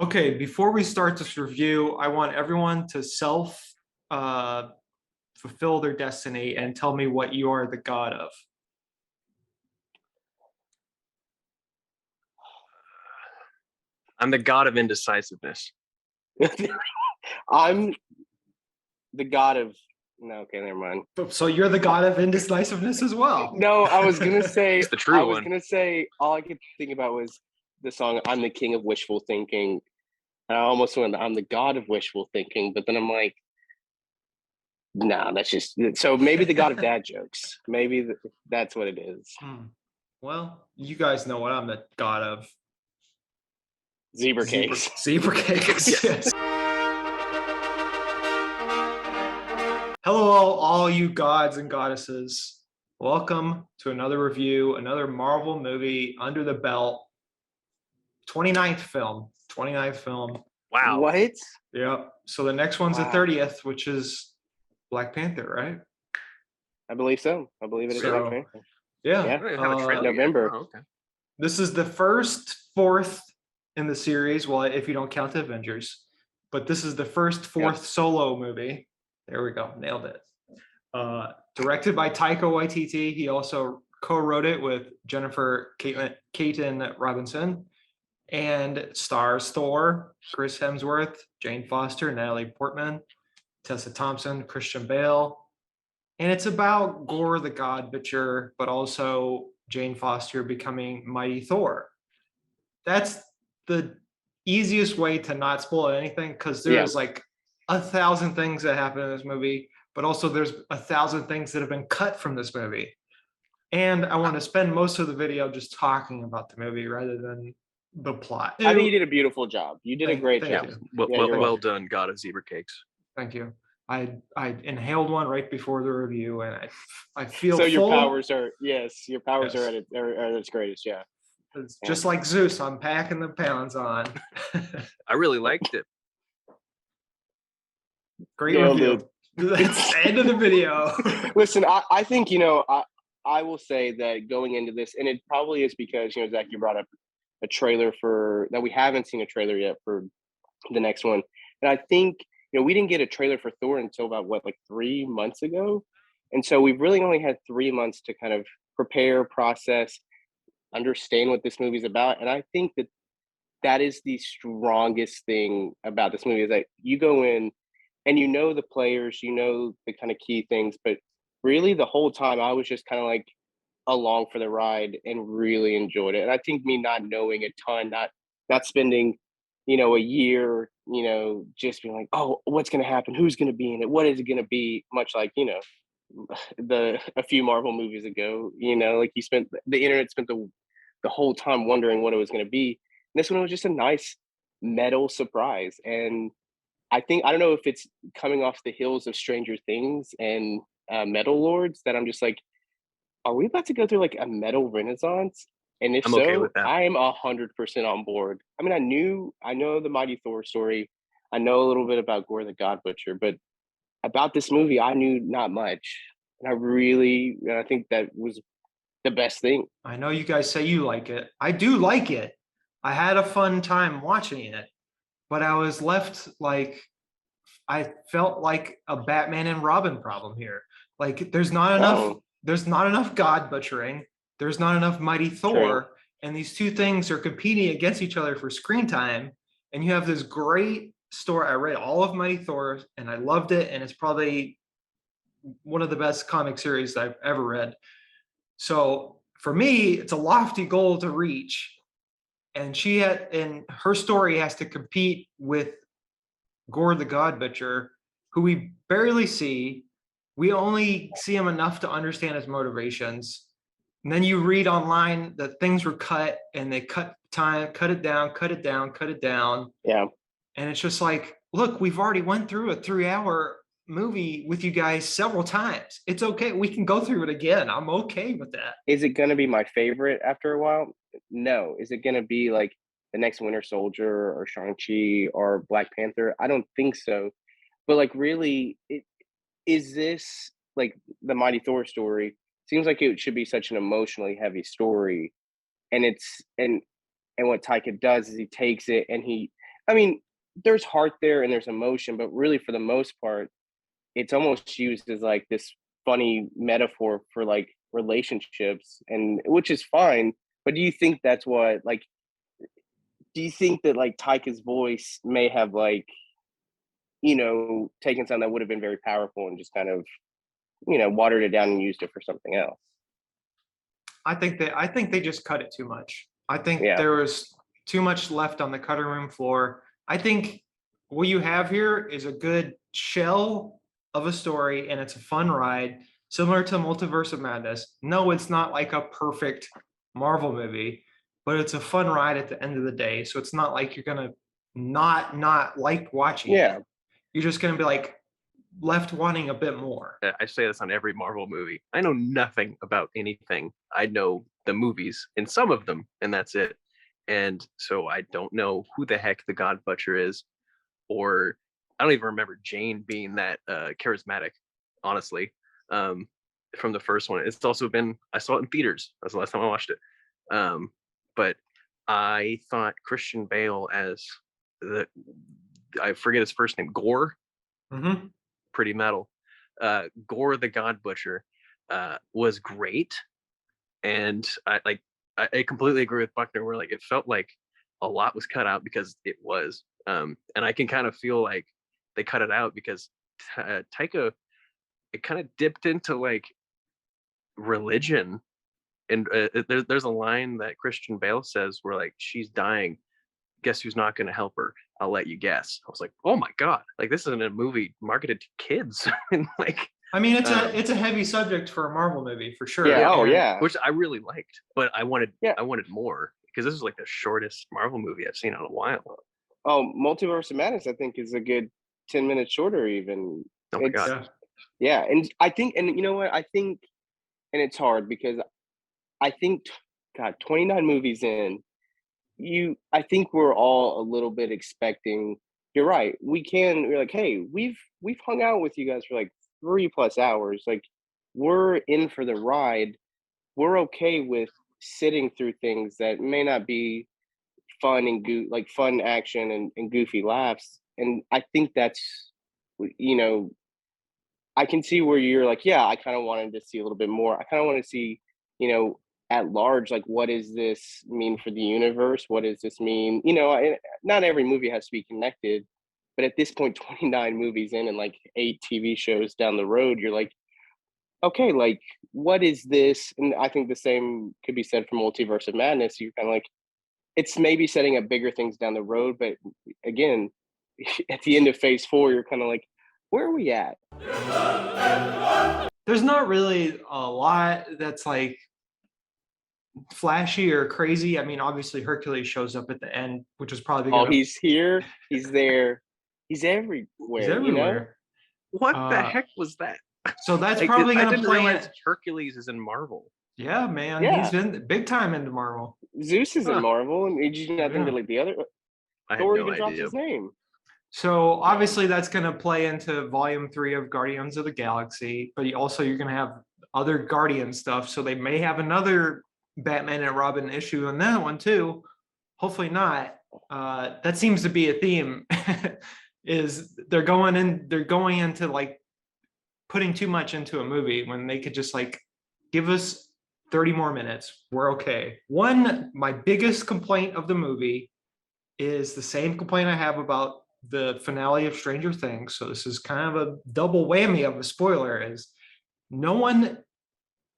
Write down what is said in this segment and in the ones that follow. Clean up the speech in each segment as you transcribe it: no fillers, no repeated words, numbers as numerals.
Okay, before we start this review, I want everyone to uh, fulfill their destiny and tell me what you are the god of. I'm the god of indecisiveness. I'm the god of no. Okay, never mind. So you're the god of indecisiveness as well. No, I was gonna say. It's the true I was one. gonna say all I could think about was the song "I'm the King of Wishful Thinking," and I almost went, "I'm the god of wishful thinking," but then I'm like, "Nah, that's just." So maybe the god of dad jokes. Maybe that's what it is. Well, you guys know what I'm the god of. Zebra cakes. Zebra cakes. Yes. Hello, all you gods and goddesses. Welcome to another review, another Marvel movie under the belt. 29th film. 29th film. Wow. What? Yep. So the next one's the 30th, which is Black Panther, right? I believe so. I believe it is. So, Black Panther. yeah. I don't have a trailer yet. November. Oh, okay. This is the fourth in the series. Well, if you don't count the Avengers, but this is the fourth solo movie. There we go. Nailed it. Directed by Taika Waititi. He also co-wrote it with Jennifer Caton Robinson, and stars Thor, Chris Hemsworth, Jane Foster, Natalie Portman, Tessa Thompson, Christian Bale. And it's about Gore the God Butcher, but also Jane Foster becoming Mighty Thor. That's the easiest way to not spoil anything, because there's like 1,000 things that happen in this movie, but also there's 1,000 things that have been cut from this movie. And I want to spend most of the video just talking about the movie rather than the plot. I think you did a beautiful job. You did a great job. Well done, God of Zebra Cakes. Thank you. I inhaled one right before the review, and I feel so. Full. Your powers are are at its greatest. Yeah, it's just like Zeus. I'm packing the pounds on. I really liked it. Great review. That's the end of the video. Listen, I think I will say that going into this, and it probably is because Zach, you brought up a trailer that we haven't seen a trailer yet for the next one, and I think we didn't get a trailer for Thor until about 3 months ago, and so we've really only had 3 months to kind of prepare, process, understand what this movie's about, and I think that is the strongest thing about this movie is that you go in and the players, the kind of key things, but really the whole time I was just kind of like along for the ride and really enjoyed it. And I think me not knowing a ton, not spending, a year, just being like, oh, what's going to happen? Who's going to be in it? What is it going to be? Much like, a few Marvel movies ago, like the internet spent the whole time wondering what it was going to be. And this one was just a nice metal surprise. And I don't know if it's coming off the heels of Stranger Things and Metal Lords that I'm just like, are we about to go through like a metal renaissance? And if I'm so, okay with that. I am 100% on board. I mean, I know the Mighty Thor story. I know a little bit about Gore the God Butcher, but about this movie, I knew not much. And I think that was the best thing. I know you guys say you like it. I do like it. I had a fun time watching it, but I was left I felt like a Batman and Robin problem here. Like there's not enough God butchering. There's not enough Mighty Thor. True. And these two things are competing against each other for screen time. And you have this great story. I read all of Mighty Thor and I loved it. And it's probably one of the best comic series I've ever read. So for me, it's a lofty goal to reach. And her story has to compete with Gore the God Butcher, who we barely see. We only see him enough to understand his motivations. And then you read online that things were cut and they cut it down. Yeah. And it's just like, look, we've already went through a 3-hour movie with you guys several times. It's okay. We can go through it again. I'm okay with that. Is it going to be my favorite after a while? No. Is it going to be like the next Winter Soldier or Shang-Chi or Black Panther? I don't think so. But like really, is this like the Mighty Thor story? Seems like it should be such an emotionally heavy story. And what Taika does is he takes it and I mean, there's heart there and there's emotion, but really for the most part, it's almost used as like this funny metaphor for like relationships, and which is fine. But do you think that's what like? Do you think that like Taika's voice may have like taken something that would have been very powerful and just kind of watered it down and used it for something else? I think they just cut it too much. I think Yeah, there was too much left on the cutting room floor. I think what you have here is a good shell of a story, and it's a fun ride, similar to Multiverse of Madness. No, it's not like a perfect Marvel movie, but it's a fun ride at the end of the day. So it's not like you're gonna not like watching it. yeah, You're just gonna be like left wanting a bit more. I say this on every Marvel movie. I know nothing about anything. I know the movies and some of them, and that's it. And so I don't know who the heck the God Butcher is, or I don't even remember Jane being that charismatic, honestly, from the first one. It's also been, I saw it in theaters. That's the last time I watched it. But I thought Christian Bale as I forget his first name, Gore, Mm-hmm. pretty metal. Gore the God Butcher was great, and I completely agree with Buckner. Where like it felt like a lot was cut out because it was, and I can kind of feel like they cut it out because Taika, it kind of dipped into like religion, and there's a line that Christian Bale says where like she's dying. Guess who's not going to help her? I'll let you guess. I was like, oh my god, like this isn't a movie marketed to kids, and like I mean, it's a heavy subject for a Marvel movie for sure. yeah. Oh And yeah, which I really liked, but I wanted yeah. more because this is like the shortest Marvel movie I've seen in a while. Oh, Multiverse of Madness, I think, is a good 10 minutes shorter. Even Oh my it's god. yeah, and I think, and you know what, I think, and it's hard because I think, God, 29 movies in, I think we're all a little bit expecting. You're right. We're like, hey, we've hung out with you guys for like 3+ hours. Like, we're in for the ride. We're okay with sitting through things that may not be fun and like fun action and goofy laughs. And I think that's, you know, I can see where you're like, yeah, I kind of wanted to see a little bit more. I kind of want to see, at large, like, what does this mean for the universe? What does this mean? Not every movie has to be connected, but at this point, 29 movies in and like 8 TV shows down the road, you're like, okay, like, what is this? And I think the same could be said for Multiverse of Madness. You're kind of like, it's maybe setting up bigger things down the road, but again, at the end of phase 4, you're kind of like, where are we at? there's not really a lot that's like flashy or crazy. I mean, obviously Hercules shows up at the end, which is probably Oh, gonna he's here, he's there, he's everywhere, he's everywhere. What the Uh, heck was that? so that's Like, probably I gonna didn't play realize it. Hercules is in Marvel. Yeah, man, he's Yeah. been big time into Marvel. Zeus is in Huh. Marvel, and did you not think Yeah. that like the other I had Thor no even drops idea. his name? So obviously that's gonna play into volume 3 of Guardians of the Galaxy, but you're gonna have other Guardian stuff. So they may have another Batman and Robin issue on that one too. Hopefully not. That seems to be a theme. Is they're going into like putting too much into a movie when they could just like give us 30 more minutes. We're okay. My biggest complaint of the movie is the same complaint I have about the finale of Stranger Things. So this is kind of a double whammy of a spoiler, is no one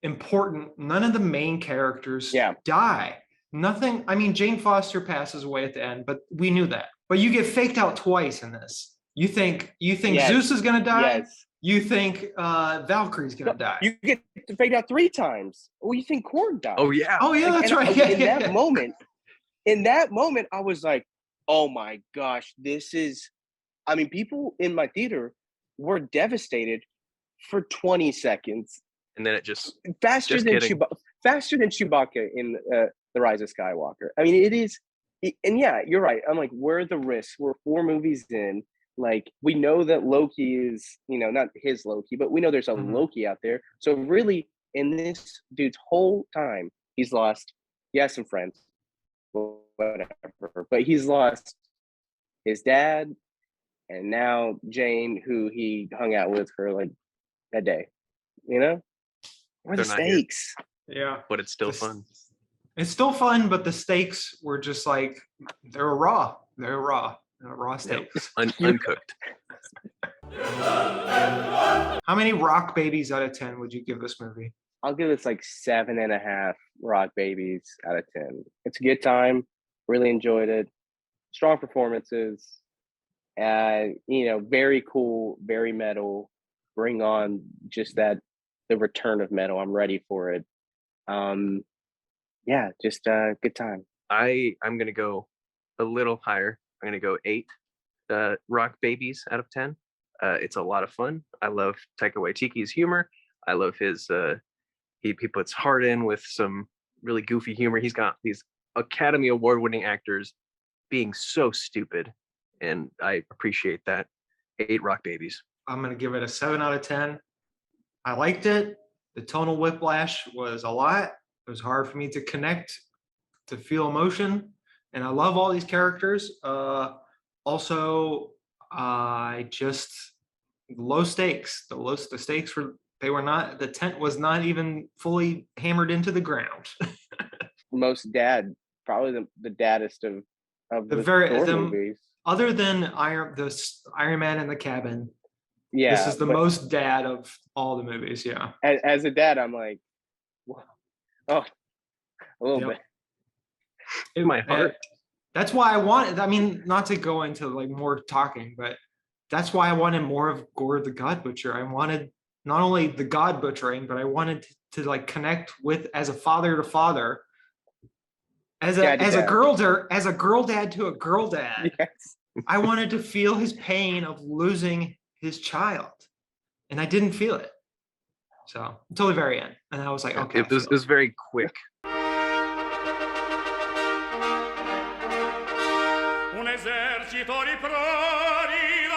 important, none of the main characters Yeah. die. Nothing. I mean, Jane Foster passes away at the end, but we knew that. But you get faked out twice in this. You think Yes. Zeus is gonna die? Yes. You think Valkyrie's gonna die? You get faked out 3 times. Well, you think Korg died? Oh yeah. Oh yeah, Like, that's and right. in that moment, I was like, oh my gosh, this is. I mean, people in my theater were devastated for 20 seconds. And then it just Faster than Chewbacca in The Rise of Skywalker. I mean, it is, and yeah, you're right. I'm like, where are the risks? We're 4 movies in. Like, we know that Loki is, not his Loki, but we know there's a Loki out there. So really, in this dude's whole time, he's lost, some friends, whatever, but he's lost his dad, and now Jane, who he hung out with for like a day. You know, where are the They're not here. stakes? Yeah. But it's still The- fun. It's still fun, but the stakes were just like they were raw. They're raw. They're raw steaks. Uncooked. How many rock babies out of 10 would you give this movie? I'll give this like 7.5 rock babies out of 10. It's a good time. Really enjoyed it. Strong performances. Very cool, very metal. Bring on just the return of metal. I'm ready for it. Just a good time. I'm gonna go a little higher. I'm gonna go 8 rock babies out of 10. It's a lot of fun. I love Taika Waititi's humor. I love his he puts heart in with some really goofy humor. He's got these Academy Award winning actors being so stupid, and I appreciate that. 8 rock babies. I'm going to give it a 7 out of 10. I liked it. The tonal whiplash was a lot. It was hard for me to connect, to feel emotion. And I love all these characters. Also, I just low stakes. The stakes the tent was not even fully hammered into the ground. Most dad, probably the daddest of the Thor movies. Other than Iron Man in the cabin. Yeah, this is the most dad of all the movies. Yeah. As a dad, I'm like, whoa. Oh, a little bit. In my heart. That's why I wanted. I mean, not to go into like more talking, but that's why I wanted more of Gore the God Butcher. I wanted not only the God butchering, but I wanted to like connect with as a father to father, as a girl dad to a girl dad. Yes. I wanted to feel his pain of losing his child, and I didn't feel it. So until the very end, and I was like, okay, it was very quick. Un esercito di prodi